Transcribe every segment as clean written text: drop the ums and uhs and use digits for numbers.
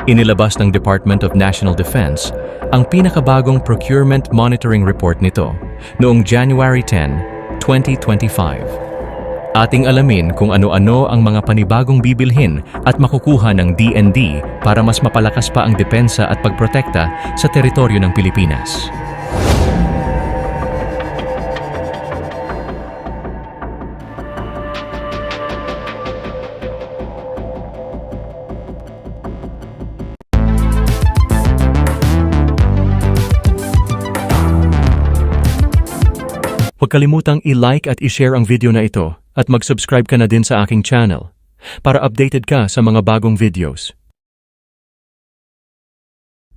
Inilabas ng Department of National Defense ang pinakabagong procurement monitoring report nito noong January 10, 2025. Ating alamin kung ano-ano ang mga panibagong bibilhin at makukuha ng DND para mas mapalakas pa ang depensa at pagprotekta sa teritoryo ng Pilipinas. Huwag kalimutang i-like at i-share ang video na ito at mag-subscribe ka na din sa aking channel para updated ka sa mga bagong videos.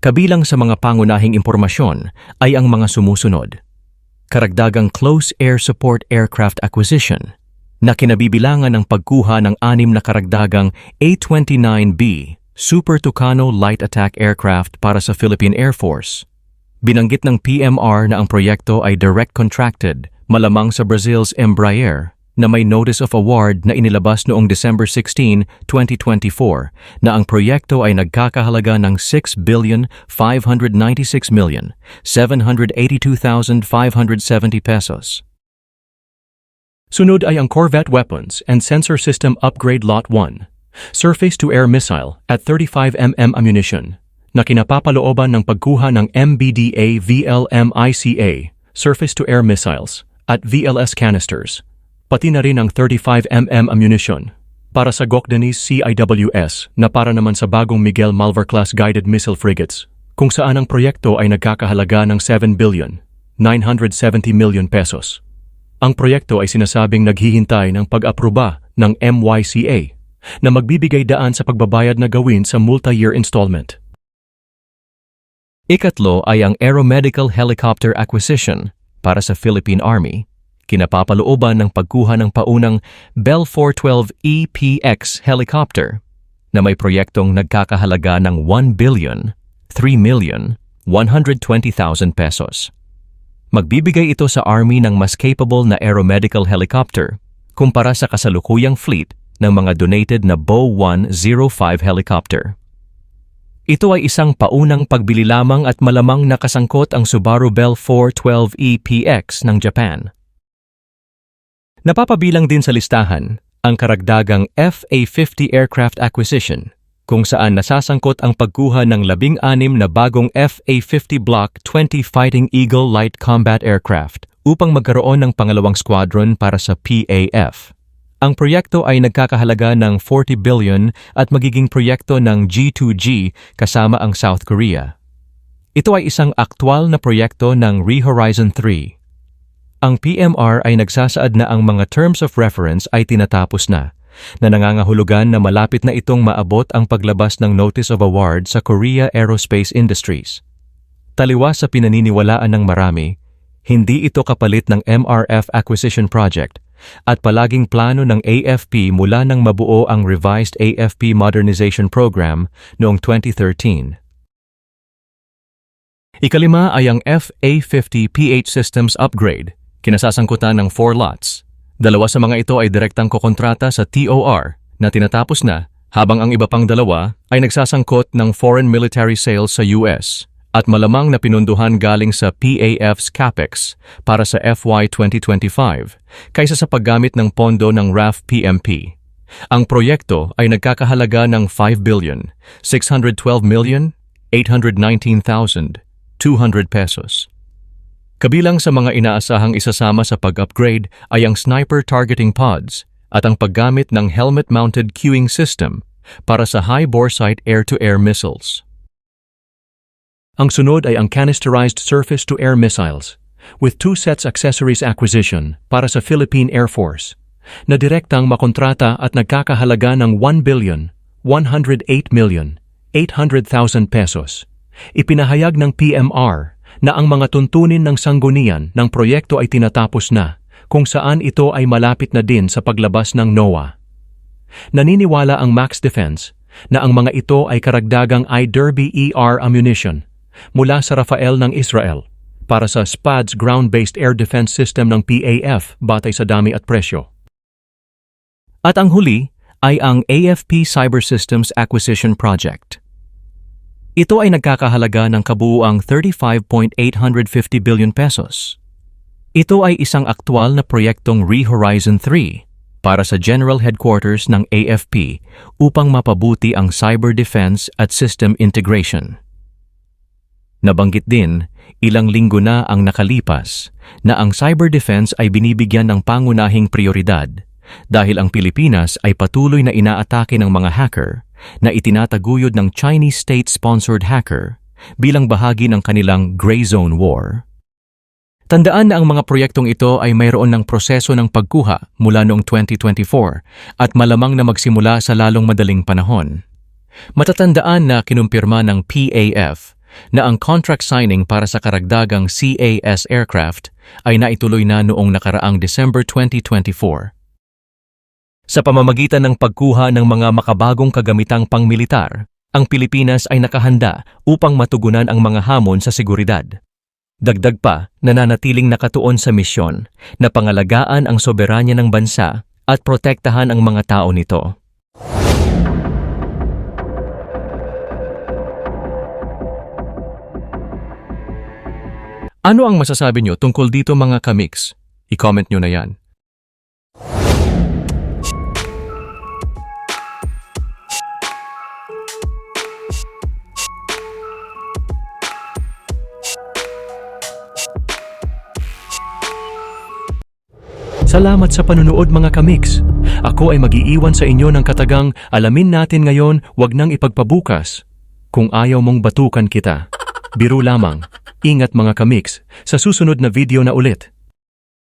Kabilang sa mga pangunahing impormasyon ay ang mga sumusunod. Karagdagang Close Air Support Aircraft Acquisition na kinabibilangan ng pagkuha ng 6 na karagdagang A-29B Super Tucano Light Attack Aircraft para sa Philippine Air Force. Binanggit ng PMR na ang proyekto ay direct contracted malamang sa Brazil's Embraer na may Notice of Award na inilabas noong December 16, 2024 na ang proyekto ay nagkakahalaga ng 6,596,782,570 pesos. Sunod ay ang Corvette Weapons and Sensor System Upgrade Lot 1, Surface-to-Air Missile at 35mm ammunition na kinapapalooban ng pagkuha ng MBDA VLM-ICA, Surface-to-Air Missiles at VLS canisters, pati na rin ang 35mm ammunition para sa Gokdanis CIWS na para naman sa bagong Miguel Malvar-class guided missile frigates, kung saan ang proyekto ay nagkakahalaga ng 7,970,000,000 pesos. Ang proyekto ay sinasabing naghihintay ng pag-aproba ng MYCA na magbibigay daan sa pagbabayad na gawin sa multi-year installment. Ikatlo ay ang Aeromedical Helicopter Acquisition para sa Philippine Army, kinapapalooban ng pagkuha ng paunang Bell 412 EPX helicopter na may proyektong nagkakahalaga ng 1,3,120,000 pesos. Magbibigay ito sa Army ng mas capable na aeromedical helicopter kumpara sa kasalukuyang fleet ng mga donated na Bo-105 helicopter. Ito ay isang paunang pagbili lamang at malamang nakasangkot ang Subaru Bell 412 EPX ng Japan. Napapabilang din sa listahan ang karagdagang FA-50 aircraft acquisition kung saan nasasangkot ang pagkuha ng 16 na bagong FA-50 Block 20 Fighting Eagle Light Combat Aircraft upang magkaroon ng pangalawang squadron para sa PAF. Ang proyekto ay nagkakahalaga ng 40 billion at magiging proyekto ng G2G kasama ang South Korea. Ito ay isang aktwal na proyekto ng ReHorizon 3. Ang PMR ay nagsasaad na ang mga terms of reference ay tinatapos na nangangahulugan na malapit na itong maabot ang paglabas ng Notice of Award sa Korea Aerospace Industries. Taliwas sa pinaniniwalaan ng marami, hindi ito kapalit ng MRF Acquisition Project at palaging plano ng AFP mula nang mabuo ang revised AFP Modernization Program noong 2013. Ikalima ay ang FA-50 PH Systems Upgrade, kinasasangkutan ng 4 lots. 2 sa mga ito ay direktang kokontrata sa TOR na tinatapos na, habang ang iba pang 2 ay nagsasangkot ng foreign military sales sa US at malamang na pinunduhan galing sa PAF's CAPEX para sa FY 2025 kaysa sa paggamit ng pondo ng RAF PMP. Ang proyekto ay nagkakahalaga ng 5,612,819,200 pesos. Kabilang sa mga inaasahang isasama sa pag-upgrade ay ang sniper targeting pods at ang paggamit ng helmet-mounted queuing system para sa high-boresight air-to-air missiles. Ang sunod ay ang canisterized surface-to-air missiles with 2 sets accessories acquisition para sa Philippine Air Force na direktang makontrata at nagkakahalaga ng 1,108,800,000 pesos. Ipinahayag ng PMR na ang mga tuntunin ng sanggunian ng proyekto ay tinatapos na kung saan ito ay malapit na din sa paglabas ng NOAA. Naniniwala ang Max Defense na ang mga ito ay karagdagang IDERBY-ER ammunition mula sa Rafael ng Israel para sa SPAD's ground-based air defense system ng PAF batay sa dami at presyo. At ang huli ay ang AFP Cyber Systems Acquisition Project. Ito ay nagkakahalaga ng kabuuang 35.850 billion pesos. Ito ay isang aktwal na proyektong ReHorizon 3 para sa General Headquarters ng AFP upang mapabuti ang cyber defense at system integration. Nabanggit din, ilang linggo na ang nakalipas na ang cyber defense ay binibigyan ng pangunahing prioridad dahil ang Pilipinas ay patuloy na inaatake ng mga hacker na itinataguyod ng Chinese state-sponsored hacker bilang bahagi ng kanilang gray zone war. Tandaan na ang mga proyektong ito ay mayroon ng proseso ng pagkuha mula noong 2024 at malamang na magsimula sa lalong madaling panahon. Matatandaan na kinumpirma ng PAF na ang contract signing para sa karagdagang CAS aircraft ay naituloy na noong nakaraang December 2024. Sa pamamagitan ng pagkuha ng mga makabagong kagamitang pangmilitar, ang Pilipinas ay nakahanda upang matugunan ang mga hamon sa seguridad. Dagdag pa, nananatiling nakatuon sa misyon na pangalagaan ang soberanya ng bansa at protektahan ang mga tao nito. Ano ang masasabi nyo tungkol dito mga kamix? I-comment nyo na yan. Salamat sa panunood mga kamix. Ako ay mag-iiwan sa inyo ng katagang alamin natin ngayon, wag nang ipagpabukas. Kung ayaw mong batukan kita. Biro lamang. Ingat mga kamix, sa susunod na video na ulit.